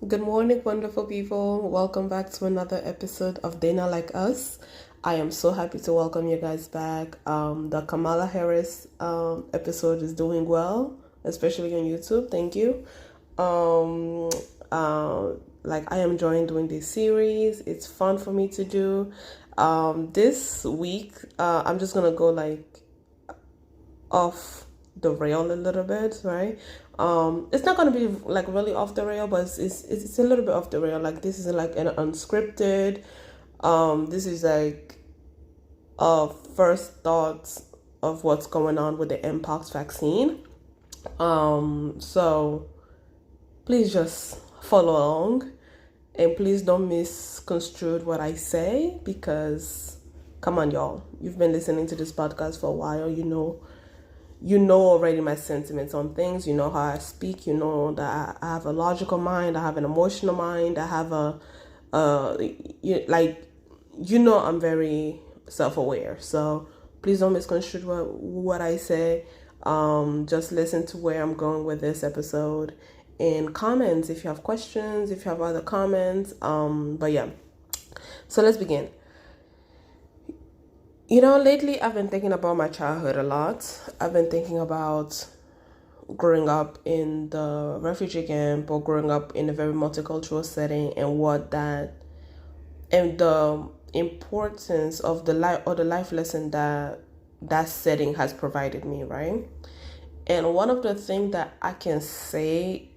Good morning, wonderful people. Welcome back to another episode of Dana Like Us. I am so happy to welcome you guys back. The Kamala Harris episode is doing well, especially on YouTube. Thank you. Um, I am enjoying doing this series. It's fun for me to do. This week, I'm just gonna go off the rail a little bit, right? It's not gonna be like really off the rail, but it's a little bit off the rail. Like this is like an unscripted. This is like first thoughts of what's going on with the Mpox vaccine. So please just follow along, and please don't misconstrue what I say because, come on, y'all, you've been listening to this podcast for a while. You know already my sentiments on things. You know how I speak. You know that I have a logical mind. I have an emotional mind. I have I'm very self-aware. So please don't misconstrue what I say. Just listen to where I'm going with this episode and comments if you have questions, if you have other comments. But yeah, so let's begin. Lately I've been thinking about my childhood a lot. I've been thinking about growing up in the refugee camp or growing up in a very multicultural setting and the importance of the life lesson that setting has provided me, right? And one of the things that I can say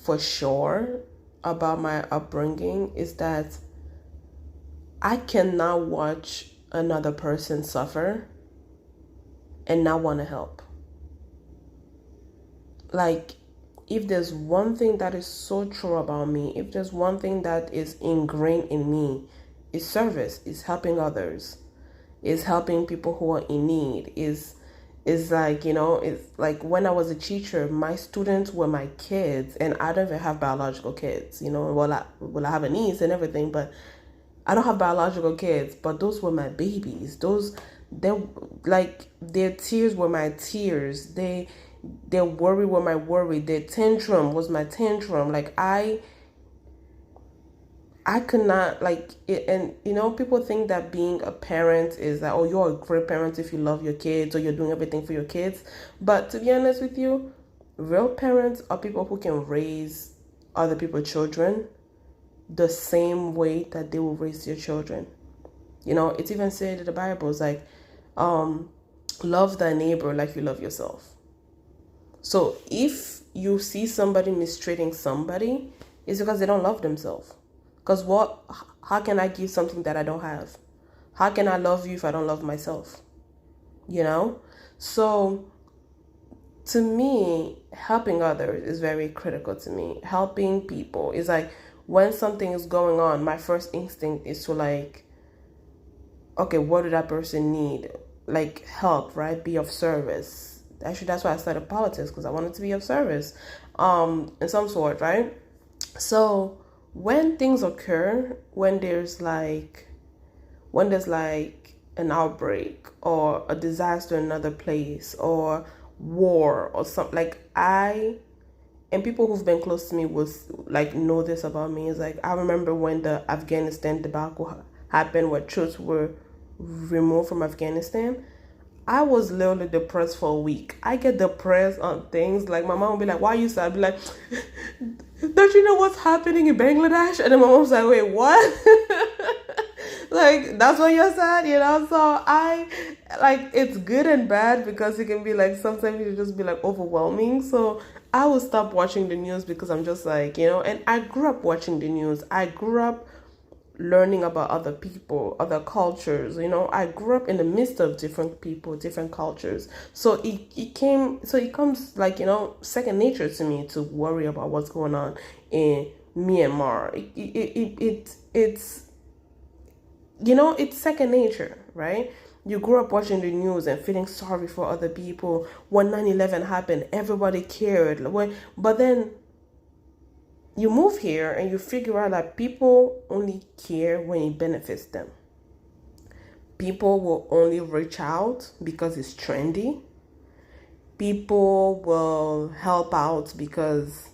for sure about my upbringing is that I cannot watch another person suffer and not want to help. Like, if there's one thing that is so true about me, if there's one thing that is ingrained in me, is service, is helping others, is helping people who are in need, is like, it's like when I was a teacher, my students were my kids, and I don't even have biological kids, I have a niece and everything, but I don't have biological kids, but those were my babies. Their tears were my tears. Their worry were my worry. Their tantrum was my tantrum. Like I could not like it. And people think that being a parent is that, oh, you're a great parent if you love your kids or you're doing everything for your kids. But to be honest with you, real parents are people who can raise other people's children the same way that they will raise their children. It's even said in the Bible, it's like, love thy neighbor like you love yourself. So if you see somebody mistreating somebody, it's because they don't love themselves. Because how can I give something that I don't have? How can I love you if I don't love myself? So to me, helping others is very critical to me. Helping people is like, when something is going on, my first instinct is to like, okay, what do that person need? Like help, right? Be of service. Actually, that's why I started politics, because I wanted to be of service, in some sort, right? So when things occur, when there's like an outbreak or a disaster in another place or war or something, like and people who've been close to me will like know this about me. Is like, I remember when the Afghanistan debacle happened, where troops were removed from Afghanistan. I was literally depressed for a week. I get depressed on things like, my mom would be like, "Why are you sad?" I'd be like, "Don't you know what's happening in Bangladesh?" And then my mom's like, "Wait, what?" Like, that's why you're sad, So it's good and bad, because it can be like, sometimes it just be like overwhelming. So I will stop watching the news, because I'm just like, and I grew up watching the news. I grew up learning about other people, other cultures. I grew up in the midst of different people, different cultures. So it comes like, second nature to me to worry about what's going on in Myanmar. It's second nature, right? You grew up watching the news and feeling sorry for other people. When 9/11 happened, everybody cared. But then you move here and you figure out that people only care when it benefits them. People will only reach out because it's trendy. People will help out because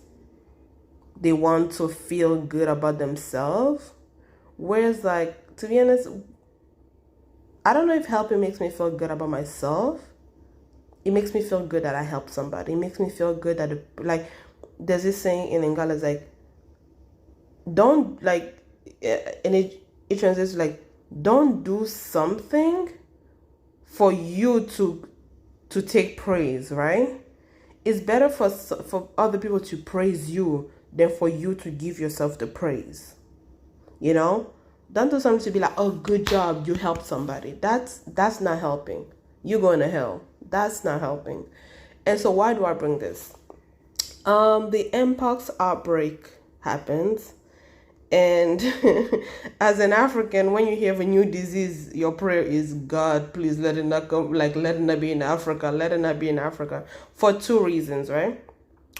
they want to feel good about themselves. Whereas, like, to be honest, I don't know if helping makes me feel good about myself. It makes me feel good that I helped somebody. It makes me feel good that, like, there's this saying in Lingala, it's like, don't, like, and it translates like, don't do something for you to take praise, right? It's better for other people to praise you than for you to give yourself the praise. You know, don't do something to be like, oh, good job, you helped somebody. That's not helping. You're going to hell. That's not helping. And so why do I bring this? The Mpox outbreak happens, and as an African, when you hear of a new disease, your prayer is, God, please let it not come, like, let it not be in Africa, let it not be in Africa, for two reasons, right?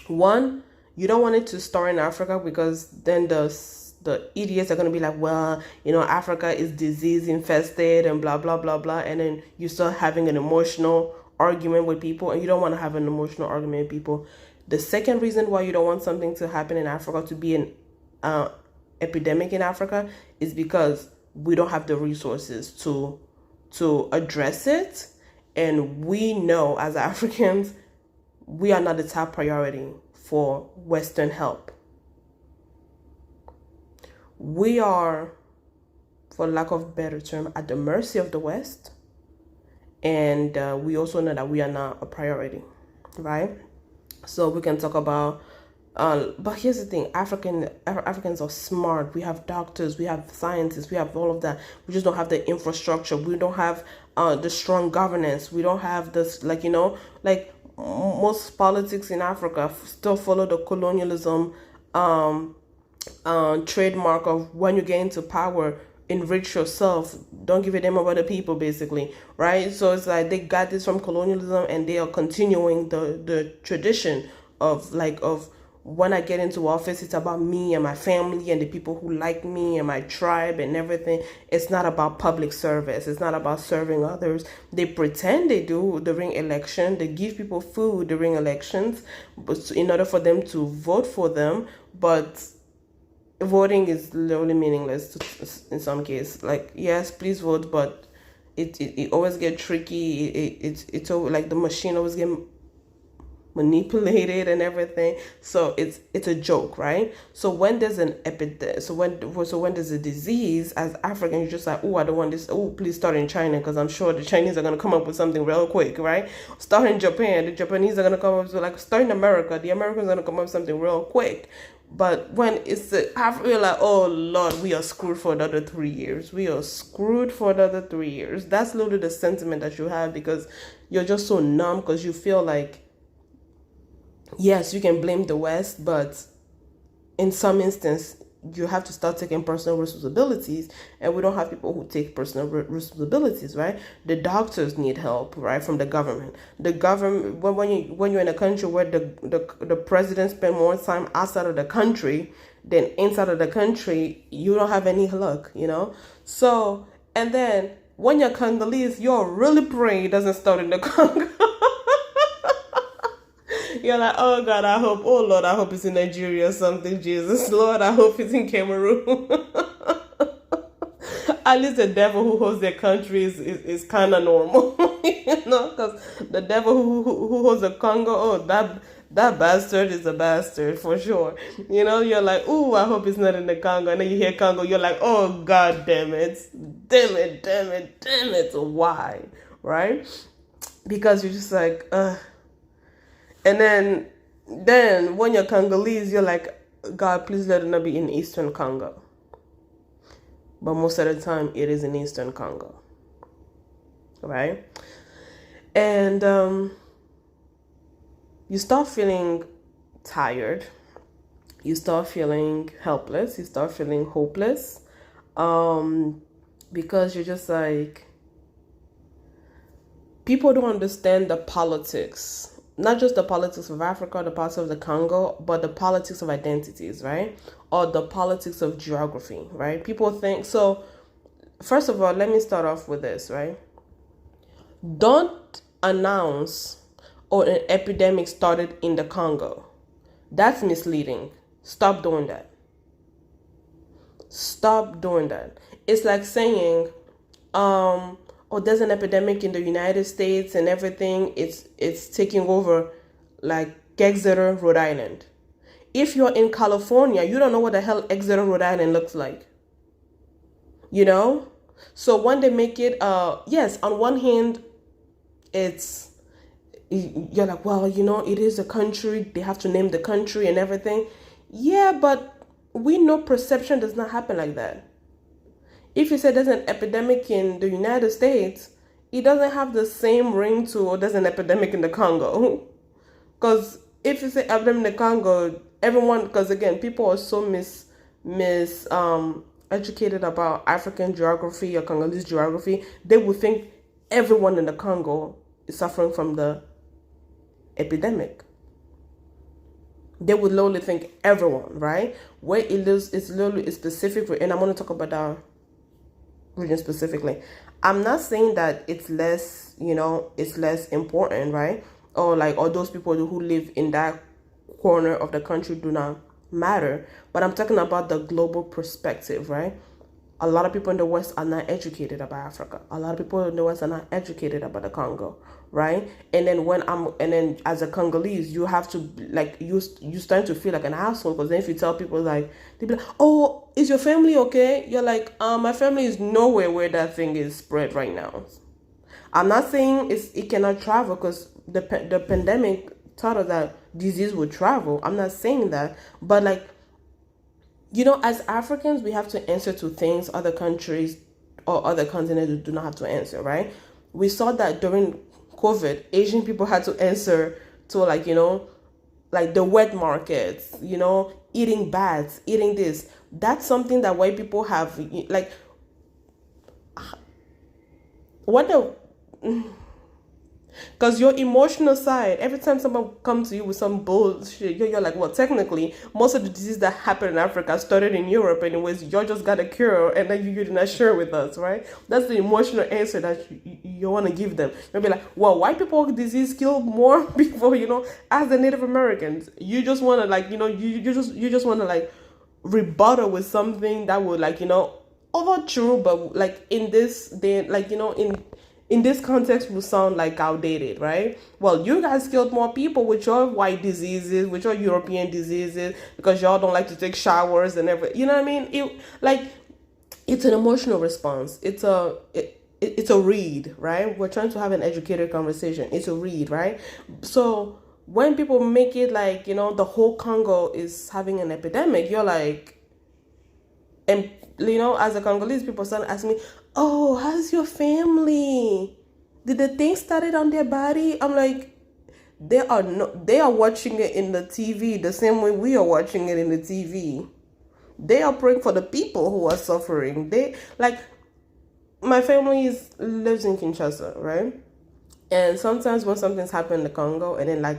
One, you don't want it to start in Africa, because then the idiots are going to be like, well, Africa is disease infested and blah, blah, blah, blah. And then you start having an emotional argument with people, and you don't want to have an emotional argument with people. The second reason why you don't want something to happen in Africa, to be an epidemic in Africa, is because we don't have the resources to address it. And we know as Africans, we are not the top priority for Western help. We are, for lack of a better term, at the mercy of the West. And we also know that we are not a priority, right? So we can talk about, but here's the thing, Africans are smart. We have doctors, we have scientists, we have all of that. We just don't have the infrastructure. We don't have the strong governance. We don't have this, like, most politics in Africa still follow the colonialism trademark of, when you get into power, enrich yourself, don't give a damn about the people, basically, right? So it's like they got this from colonialism, and they are continuing the tradition of when I get into office, it's about me and my family and the people who like me and my tribe and everything. It's not about public service. It's not about serving others. They pretend they do during election. They give people food during elections, but in order for them to vote for them. But voting is literally meaningless in some cases. Like, yes, please vote, but it always get tricky. It's like the machine always get manipulated and everything. So it's a joke, right? So when there's an epidemic, so when there's a disease, as Africans, you're just like, oh, I don't want this. Oh, please start in China, because I'm sure the Chinese are gonna come up with something real quick, right? Start in Japan, the Japanese are gonna come up with, like, start in America, the Americans are gonna come up with something real quick. But when it's Africa, you're like, oh Lord, we are screwed for another 3 years. We are screwed for another 3 years. That's literally the sentiment that you have, because you're just so numb, because you feel like, yes, you can blame the West, but in some instance, you have to start taking personal responsibilities, and we don't have people who take personal responsibilities, right? The doctors need help, right, from the government. The government, when you're in a country where the president spend more time outside of the country than inside of the country, you don't have any luck, So, and then when you're Congolese, you're really praying it doesn't start in the Congo. You're like, oh God, oh Lord, I hope it's in Nigeria or something, Jesus. Lord, I hope it's in Cameroon. At least the devil who holds their country is kind of normal, because the devil who holds the Congo, oh, that bastard is a bastard for sure. You're like, oh, I hope it's not in the Congo. And then you hear Congo, you're like, oh, God damn it. Why? Right? Because you're just like, And then when you're Congolese, you're like, God, please let it not be in Eastern Congo. But most of the time, it is in Eastern Congo. Right? And you start feeling tired. You start feeling helpless. You start feeling hopeless. Because you're just like, people don't understand the politics. Not just the politics of Africa, the politics of the Congo, but the politics of identities, right? Or the politics of geography, right? People think, so first of all, let me start off with this, right? Don't announce, an epidemic started in the Congo. That's misleading. Stop doing that. Stop doing that. It's like saying, oh, there's an epidemic in the United States and everything. It's taking over, like Exeter, Rhode Island. If you're in California, you don't know what the hell Exeter, Rhode Island looks like. You know? So when they make it, yes, on one hand, it's, you're like, well, it is a country. They have to name the country and everything. Yeah, but we know perception does not happen like that. If you say there's an epidemic in the United States, it doesn't have the same ring to, or there's an epidemic in the Congo. Because if you say epidemic in the Congo, everyone, because again, people are so educated about African geography or Congolese geography, they would think everyone in the Congo is suffering from the epidemic. They would literally think everyone, right? Where it lives is literally specific, and I'm going to talk about that region specifically. I'm not saying that it's less, it's less important, right? Or those people who live in that corner of the country do not matter. But I'm talking about the global perspective, right? A lot of people in the West are not educated about Africa. A lot of people in the West are not educated about the Congo, right? And then as a Congolese, you have to you starting to feel like an asshole, because then if you tell people, like, they be like, oh, is your family okay? You're like, my family is nowhere where that thing is spread right now. I'm not saying it cannot travel, because the pandemic taught us that disease would travel. I'm not saying that, but as Africans, we have to answer to things other countries or other continents do not have to answer, right? We saw that during COVID, Asian people had to answer to the wet markets, eating bats, eating this. That's something that white people have, what the... Because your emotional side, every time someone comes to you with some bullshit, you're like, well, technically, most of the diseases that happen in Africa started in Europe anyways. You just got a cure, and then you're not share with us, right? That's the emotional answer that you want to give them. You'll be like, well, white people disease kill more people, as the Native Americans. You just want to, you just want to, rebuttal with something that would, although true, but, in this day, in this context will sound outdated, right? Well, you guys killed more people with your white diseases, with your European diseases, because y'all don't like to take showers and everything. You know what I mean? It's an emotional response. It's a read, right? We're trying to have an educated conversation. It's a read, right? So when people make it the whole Congo is having an epidemic, you're like, and as a Congolese, people start asking me, oh, how's your family? Did the thing started on their body? I'm like, they are watching it in the TV the same way we are watching it in the TV. They are praying for the people who are suffering. My family lives in Kinshasa, right? And sometimes when something's happened in the Congo, and then I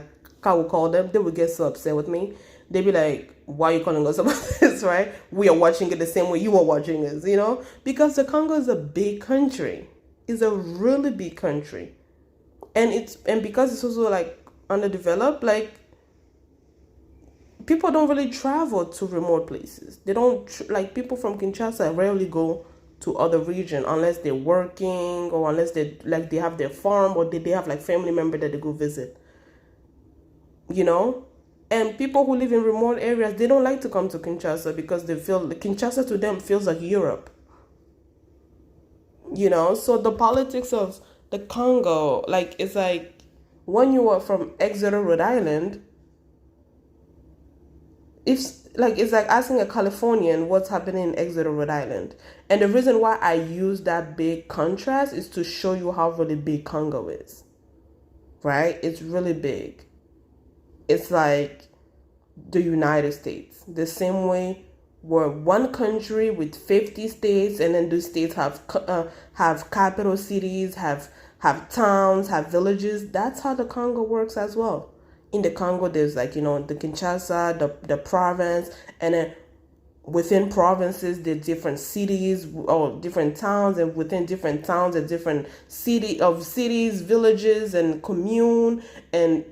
will call them, they will get so upset with me. They'd be like, why are you calling us about this, right? We are watching it the same way you are watching this, Because the Congo is a big country. It's a really big country. And because it's also, underdeveloped, people don't really travel to remote places. They don't, people from Kinshasa rarely go to other region unless they're working, or unless they have their farm, or they have, family member that they go visit, And people who live in remote areas, they don't like to come to Kinshasa because they feel Kinshasa to them feels like Europe. So the politics of the Congo, it's when you are from Exeter, Rhode Island, it's like asking a Californian what's happening in Exeter, Rhode Island. And the reason why I use that big contrast is to show you how really big Congo is, right? It's really big. It's like the United States. The same way we're one country with 50 states, and then those states have capital cities, have towns, have villages. That's how the Congo works as well. In the Congo, there's the Kinshasa, the province, and then within provinces, there's different cities or different towns, and within different towns, there's different cities, villages, and commune, and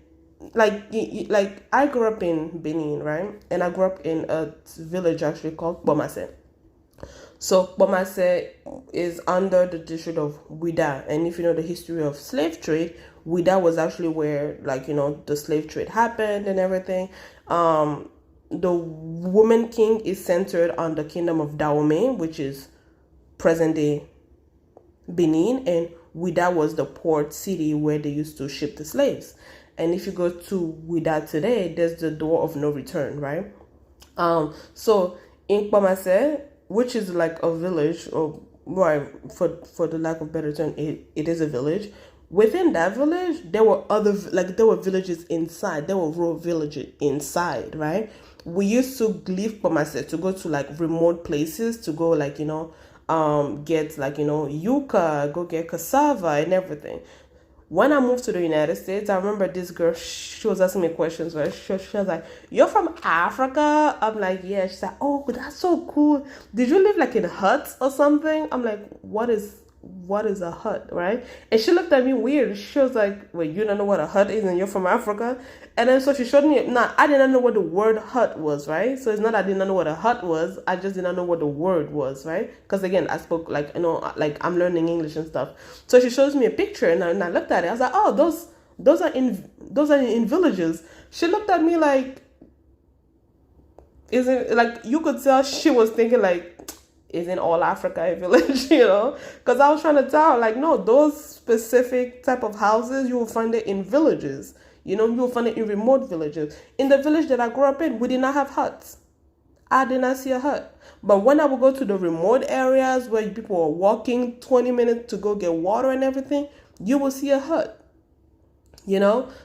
like I grew up in Benin, right? And I grew up in a village actually called Bomase. So Bomase is under the district of Ouida, and if you know the history of slave trade, Ouida was actually where, like, the slave trade happened and everything. The woman king is centered on the kingdom of Dahomey, which is present day Benin, and Ouida was the port city where they used to ship the slaves. And if you go to Ouida today, there's the door of no return, right? So in Kpamase, which is like a village, or right, for the lack of better term, it is a village. Within that village, there were there were villages inside. There were rural villages inside, right? We used to leave Kpamase to go to like remote places to go, like, get like, yuca, go get cassava and everything. When I moved to the United States, I remember this girl, she was asking me questions, right? She was like, "You're from Africa?" I'm like, "Yeah." She's like, "Oh, that's so cool. Did you live like in huts or something?" I'm like, what is a hut, right? And she looked at me weird. She was like, "Wait, you don't know what a hut is and you're from Africa?" And then so she showed me, I didn't know what the word hut was, right? So it's not I didn't know what a hut was, I just didn't know what the word was, right? Because again, I spoke like, like I'm learning English and stuff. So she shows me a picture, and I looked at it. I was like, "Oh, those are in villages." She looked at me like, isn't, like, you could tell she was thinking like, isn't all Africa a village? Because I was trying to tell her, like, no, those specific type of houses, you will find it in villages. You will find it in remote villages. In the village that I grew up in, we did not have huts. I did not see a hut. But when I would go to the remote areas where people are walking 20 minutes to go get water and everything, you will see a hut.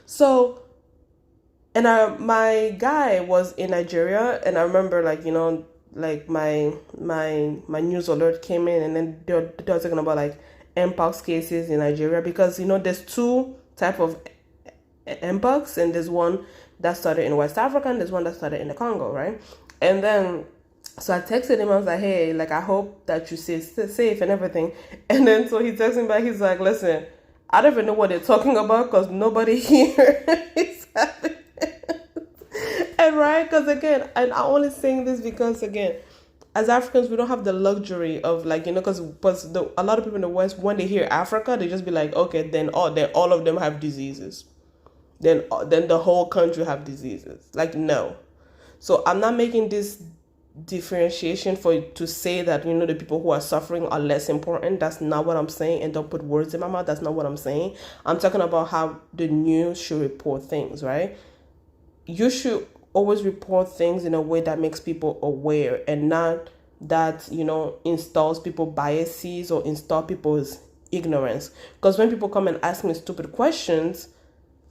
So, and my guy was in Nigeria, and I remember, like, like my news alert came in, and then they were talking about like Mpox cases in Nigeria, because there's two type of Mpox, and there's one that started in West Africa and there's one that started in the Congo, right? And then so I texted him. I was like, "Hey, like, I hope that you stay safe and everything." And then so he texted me back. He's like, "Listen, I don't even know what they're talking about because nobody here is having it." And right, because again, and I'm only saying this because, again, as Africans, we don't have the luxury of, like, because a lot of people in the West, when they hear Africa, they just be like, okay, then all of them have diseases. Then the whole country have diseases. Like, no. So I'm not making this differentiation to say that, the people who are suffering are less important. That's not what I'm saying. And don't put words in my mouth. That's not what I'm saying. I'm talking about how the news should report things, right? You should always report things in a way that makes people aware, and not that, installs people biases or install people's ignorance. Because when people come and ask me stupid questions,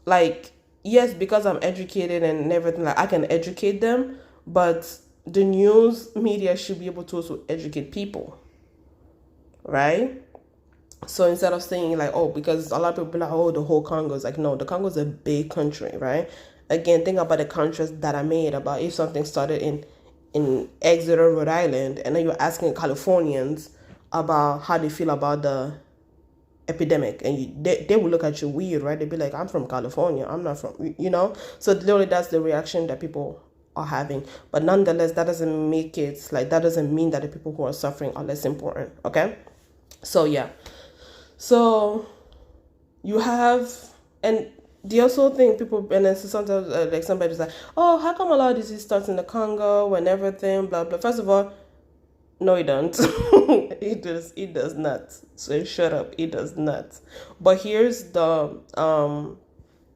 like, yes, because I'm educated and everything, like, I can educate them, but the news media should be able to also educate people, right? So instead of saying like, oh, because a lot of people be like, oh, the whole Congo is like, no, the Congo is a big country, right? Again, think about the contrast that I made about if something started in Exeter, Rhode Island, and then you're asking Californians about how they feel about the epidemic, and they will look at you weird, right? They'd be like, "I'm from California, I'm not from," So literally, that's the reaction that people are having. But nonetheless, that doesn't mean that the people who are suffering are less important. Okay, so yeah, so you have, and the also thing people, and then sometimes like somebody's like, "Oh, how come a lot of disease starts in the Congo and everything?" Blah blah. First of all, no, it don't. It does not. So shut up. It does not. But here's the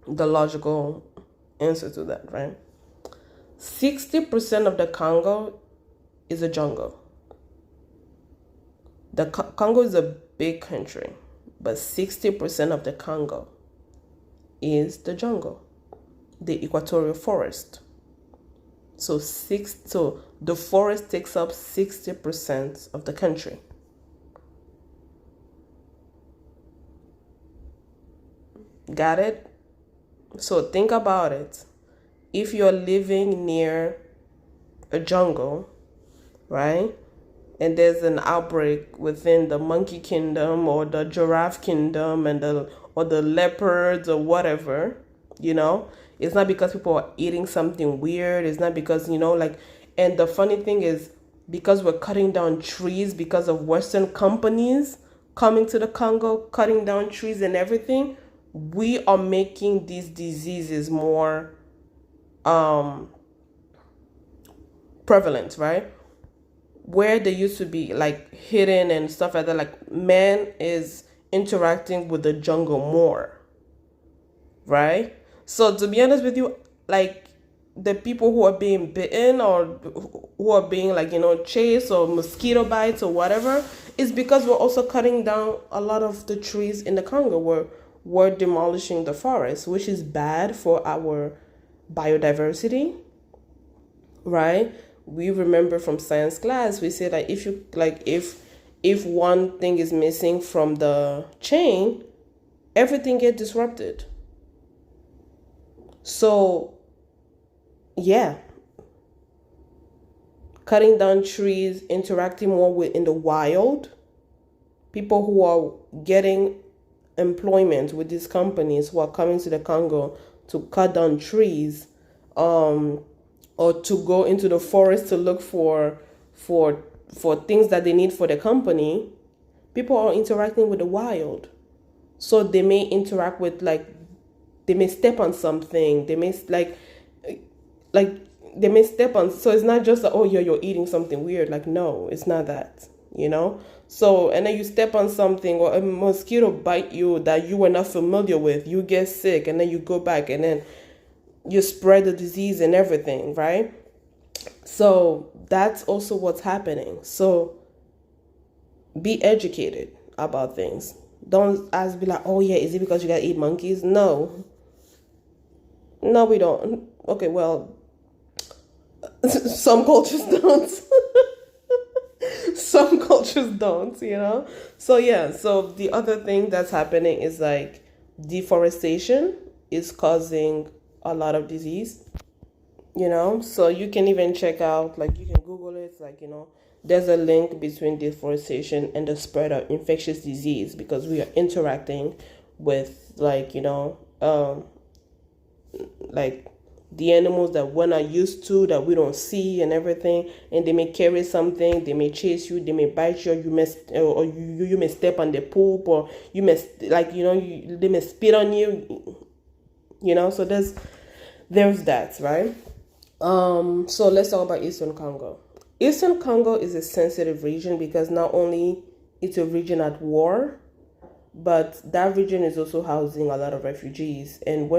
logical answer to that, right? 60% of the Congo is a jungle. The Congo is a big country, but 60% of the Congo is the jungle, the equatorial forest. So the forest takes up 60% of the country. Got it? So think about it. If you're living near a jungle, right? And there's an outbreak within the monkey kingdom or the giraffe kingdom or the leopards or whatever, It's not because people are eating something weird. It's not because, like, and the funny thing is, because we're cutting down trees because of Western companies coming to the Congo, cutting down trees and everything, we are making these diseases more prevalent, right? Where they used to be like hidden and stuff like that, like man is interacting with the jungle more, right? So to be honest with you, like the people who are being bitten or who are being like chased or mosquito bites or whatever is because we're also cutting down a lot of the trees in the Congo. We're demolishing the forest, which is bad for our biodiversity, right? We remember from science class, we say that if you like if one thing is missing from the chain, everything gets disrupted. So yeah, cutting down trees, interacting more with in the wild, people who are getting employment with these companies who are coming to the Congo to cut down trees, or to go into the forest to look for things that they need for the company. People are interacting with the wild, so they may interact with like they may step on something. They may like they may step on. So it's not just like, oh yeah, you're eating something weird. Like no, it's not that. So, and then you step on something or a mosquito bite you that you were not familiar with, you get sick, and then you go back and then you spread the disease and everything, right? So that's also what's happening. So be educated about things. Don't ask, be like, oh yeah, is it because you gotta eat monkeys? No, we don't. Okay, well, some cultures don't. Some cultures don't, So yeah, so the other thing that's happening is like deforestation is causing a lot of disease, So you can even check out, like you can Google it, like, there's a link between deforestation and the spread of infectious disease because we are interacting with like, like the animals that we're not used to, that we don't see and everything, and they may carry something, they may chase you, they may bite you, or you may step on their poop, or you may they may spit on you, so there's that, right? So let's talk about Eastern Congo. Eastern Congo is a sensitive region because not only it's a region at war, but that region is also housing a lot of refugees. And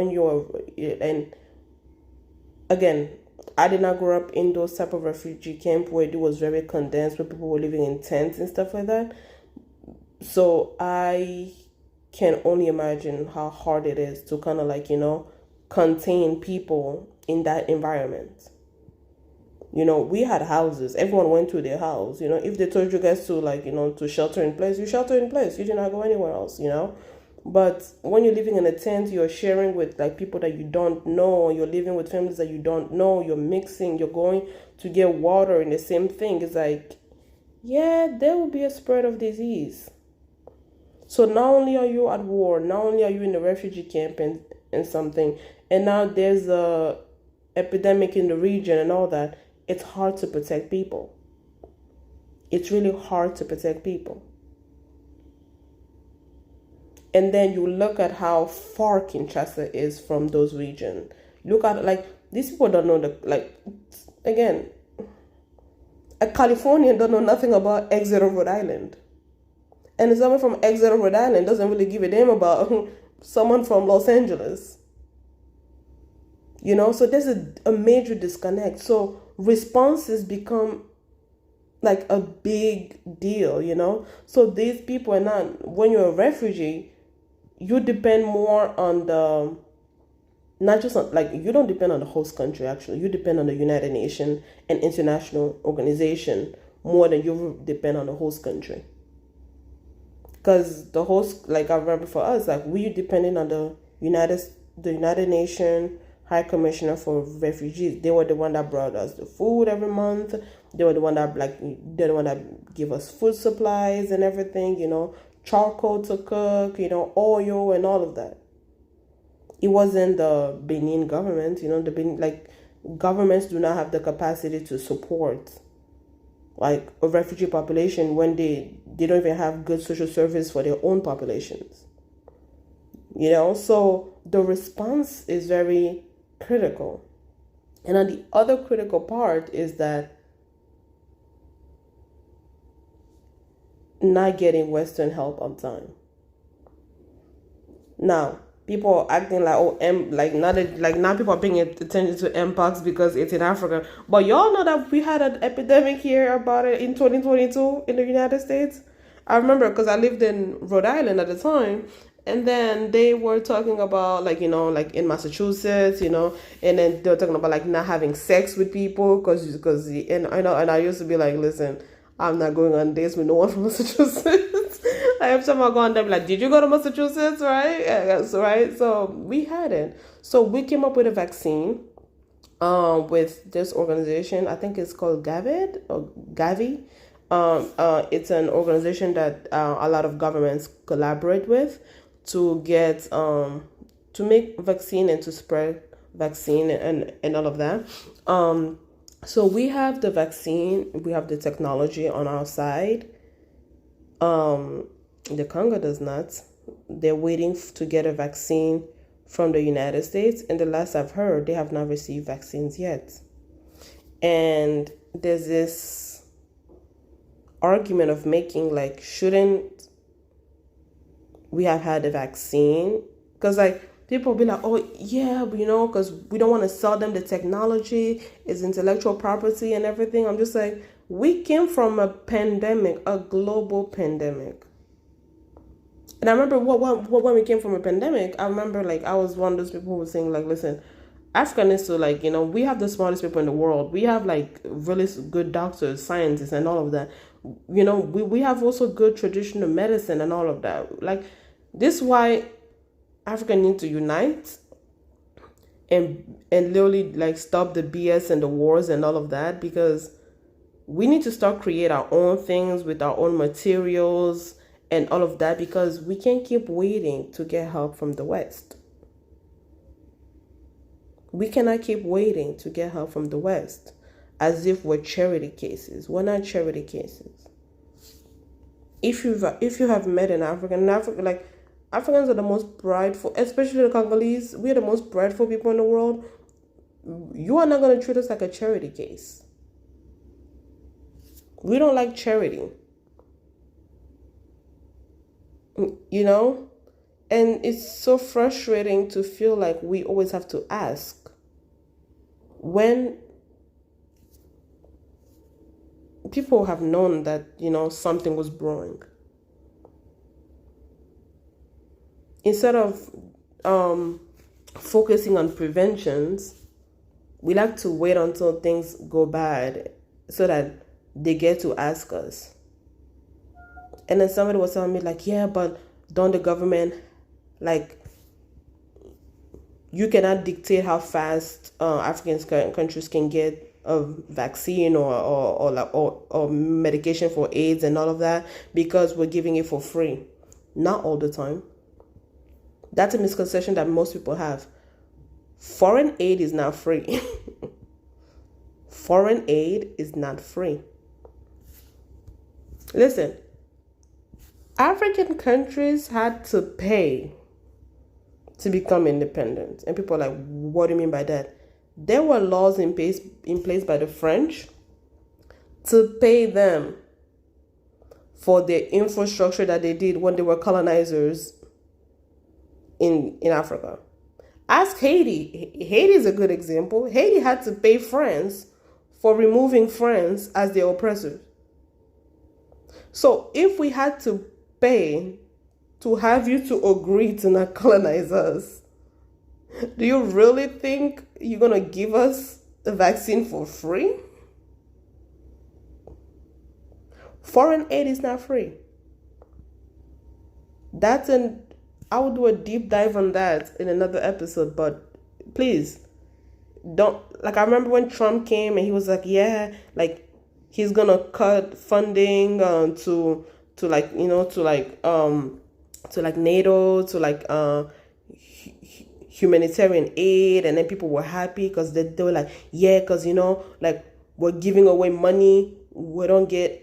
again, I did not grow up in those type of refugee camp where it was very condensed, where people were living in tents and stuff like that. So I can only imagine how hard it is to kind of like, contain people in that environment. We had houses. Everyone went to their house. If they told you guys to like, to shelter in place, you shelter in place. You did not go anywhere else, But when you're living in a tent, you're sharing with like people that you don't know. You're living with families that you don't know. You're mixing. You're going to get water and the same thing. It's like, yeah, there will be a spread of disease. So not only are you at war, not only are you in a refugee camp and something, and now there's a epidemic in the region and all that, it's hard to protect people. It's really hard to protect people. And then you look at how far Kinshasa is from those regions. Look at like these people don't know again, a Californian don't know nothing about Exeter, Rhode Island. And someone from Exeter, Rhode Island doesn't really give a damn about someone from Los Angeles. So there's a major disconnect. So responses become like a big deal, So these people are not, when you're a refugee, you depend more on not just on, like, you don't depend on the host country, actually. You depend on the United Nations and international organization more than you depend on the host country. Because the host, like I remember for us, like we depending on the United Nations High Commissioner for Refugees. They were the one that brought us the food every month. They're the one that give us food supplies and everything, charcoal to cook, oil and all of that. It wasn't the Benin government, the Benin, like, governments do not have the capacity to support like a refugee population when they don't even have good social service for their own populations. So the response is very critical. And then the other critical part is that not getting Western help on time. Now, people are acting like, oh, now people are paying attention to Mpox because it's in Africa. But y'all know that we had an epidemic here about it in 2022 in the United States. I remember because I lived in Rhode Island at the time, and then they were talking about like in Massachusetts, and then they were talking about like not having sex with people because and I used to be like, listen, I'm not going on dates with no one from Massachusetts. Every time I go on there, like, did you go to Massachusetts, right? Yes, right. So we had it. So we came up with a vaccine, with this organization. I think it's called Gavid or Gavi. It's an organization that a lot of governments collaborate with to get to make vaccine and to spread vaccine and all of that. So we have the vaccine, we have the technology on our side. The Congo does not. They're waiting to get a vaccine from the United States, and the last I've heard, they have not received vaccines yet. And there's this argument of making like, shouldn't we have had a vaccine? Because like people be like, oh yeah, because we don't want to sell them the technology, it's intellectual property and everything. I'm just like, we came from a pandemic, a global pandemic. And I remember when we came from a pandemic, I remember like I was one of those people who was saying like, listen, Africa needs to like, we have the smartest people in the world. We have like really good doctors, scientists and all of that. We have also good traditional medicine and all of that. Like, this is why Africa needs to unite and literally like stop the BS and the wars and all of that, because we need to start create our own things with our own materials and all of that, because we can't keep waiting to get help from the West. We cannot keep waiting to get help from the West as if we're charity cases. We're not charity cases. If you have met an African, like, Africans are the most prideful, especially the Congolese. We are the most prideful people in the world. You are not going to treat us like a charity case. We don't like charity. And it's so frustrating to feel like we always have to ask when people have known that, something was brewing. Instead of focusing on preventions, we like to wait until things go bad so that they get to ask us. And then somebody was telling me like, yeah, but don't the government, like, you cannot dictate how fast African countries can get a vaccine or medication for AIDS and all of that, because we're giving it for free. Not all the time. That's a misconception that most people have. Foreign aid is not free. Foreign aid is not free. Listen, African countries had to pay to become independent. And people are like, what do you mean by that? There were laws in place by the French to pay them for their infrastructure that they did when they were colonizers in Africa. Ask Haiti. Haiti is a good example. Haiti had to pay France for removing France as their oppressor. So if we had to pay to have you to agree to not colonize us, do you really think you're going to give us the vaccine for free? Foreign aid is not free. I will do a deep dive on that in another episode, but please don't, like, I remember when Trump came and he was like, yeah, like, he's gonna cut funding to NATO, to like humanitarian aid, and then people were happy because they were like, yeah, because like we're giving away money, we don't get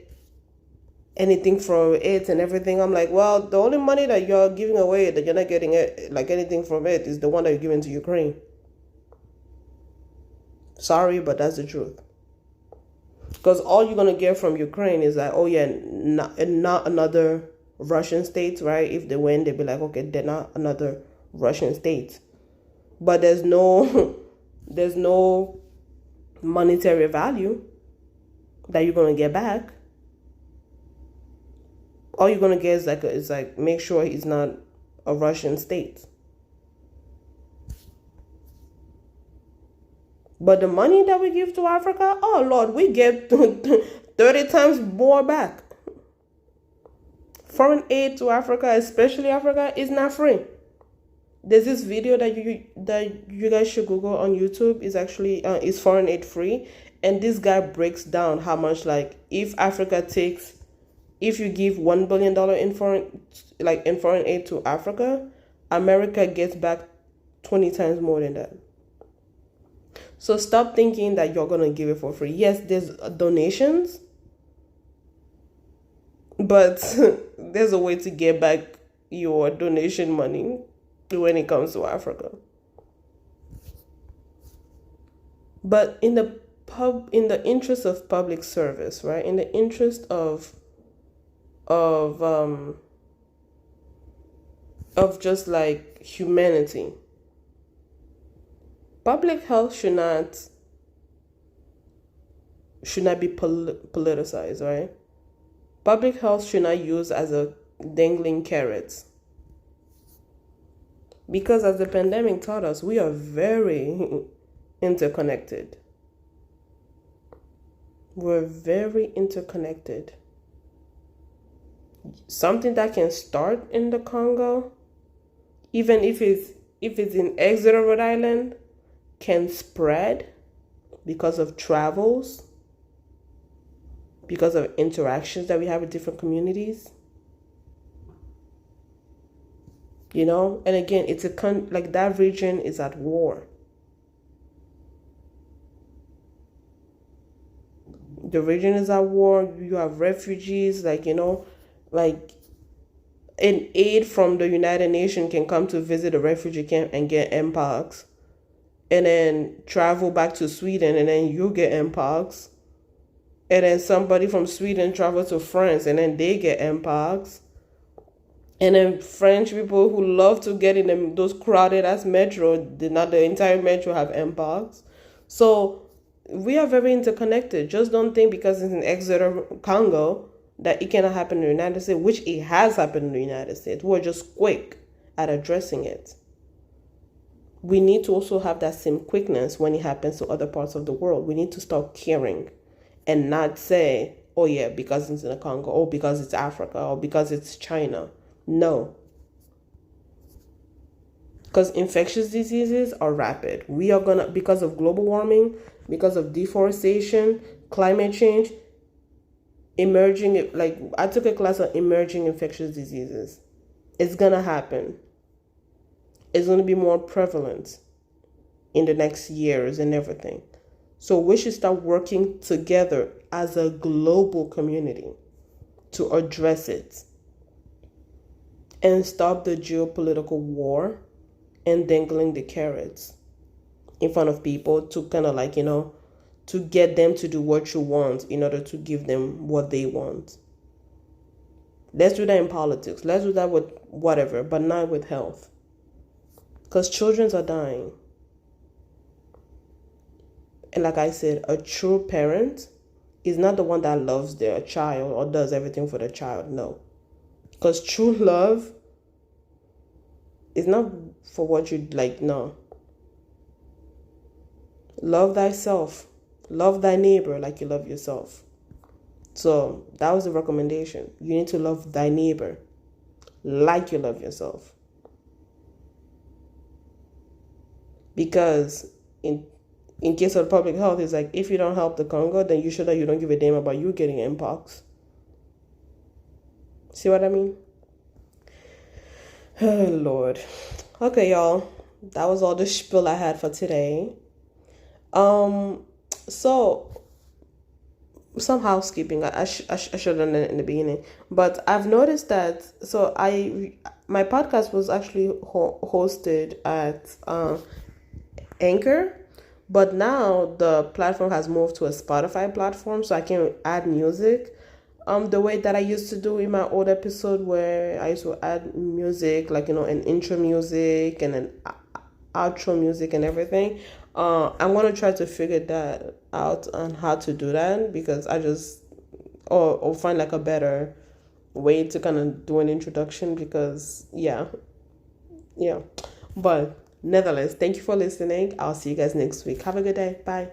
anything from it and everything. I'm like, well, the only money that you're giving away that you're not getting it, like anything from it, is the one that you're giving to Ukraine. Sorry, but that's the truth. Because all you're gonna get from Ukraine is like, oh yeah, not another Russian state, right? If they win, they'll be like, okay, they're not another Russian state. But there's no there's no monetary value that you're gonna get back. All you're gonna get is like make sure he's not a Russian state. But the money that we give to Africa, oh Lord, we get 30 times more back. Foreign aid to Africa, especially Africa, is not free. There's this video that you guys should Google on YouTube. Is actually is foreign aid free, and this guy breaks down how much, like, if you give $1 billion in foreign aid to Africa, America gets back 20 times more than that. So stop thinking that you're gonna give it for free. Yes, there's donations, but there's a way to get back your donation money when it comes to Africa. But in the interest of public service, right? In the interest of just like humanity, public health should not be politicized, right? Public health should not use as a dangling carrot. Because as the pandemic taught us, we are very interconnected. We're very interconnected. Something that can start in the Congo, even if it's in Exeter, Rhode Island, can spread because of travels, because of interactions that we have with different communities. And again, it's like that region is at war. The region is at war. You have refugees, like an aid from the United Nations can come to visit a refugee camp and get Mpox, and then travel back to Sweden, and then you get Mpox, and then somebody from Sweden travel to France, and then they get Mpox. And then French people who love to get in those crowded ass metro, not the entire metro have Mpox. So we are very interconnected. Just don't think because it's in Exeter, Congo, that it cannot happen in the United States, which it has happened in the United States. We're just quick at addressing it. We need to also have that same quickness when it happens to other parts of the world. We need to start caring and not say, oh yeah, because it's in the Congo, or because it's Africa, or because it's China. No. Because infectious diseases are rapid. We are because of global warming, because of deforestation, climate change, I took a class on emerging infectious diseases. It's gonna happen. It's gonna be more prevalent in the next years and everything. So we should start working together as a global community to address it and stop the geopolitical war and dangling the carrots in front of people to kind of to get them to do what you want in order to give them what they want. Let's do that in politics. Let's do that with whatever, but not with health. Because children are dying. And like I said, a true parent is not the one that loves their child or does everything for the child. No. Because true love is not for what you like. No. Love thyself. Love thy neighbor like you love yourself. So that was the recommendation. You need to love thy neighbor like you love yourself. Because in case of public health, it's like, if you don't help the Congo, then you don't give a damn about you getting Mpox. See what I mean? Oh, Lord. Okay, y'all. that was all the spiel I had for today. Um, so some housekeeping. I should have done it in the beginning, but I've noticed that. So my podcast was actually hosted at Anchor, but now the platform has moved to a Spotify platform, so I can add music. The way that I used to do in my old episode, where I used to add music, like an intro music and an outro music and everything. I'm gonna try to figure that out on how to do that, because I just or find like a better way to kind of do an introduction, because yeah. But nevertheless, thank you for listening. I'll see you guys next week. Have a good day. Bye.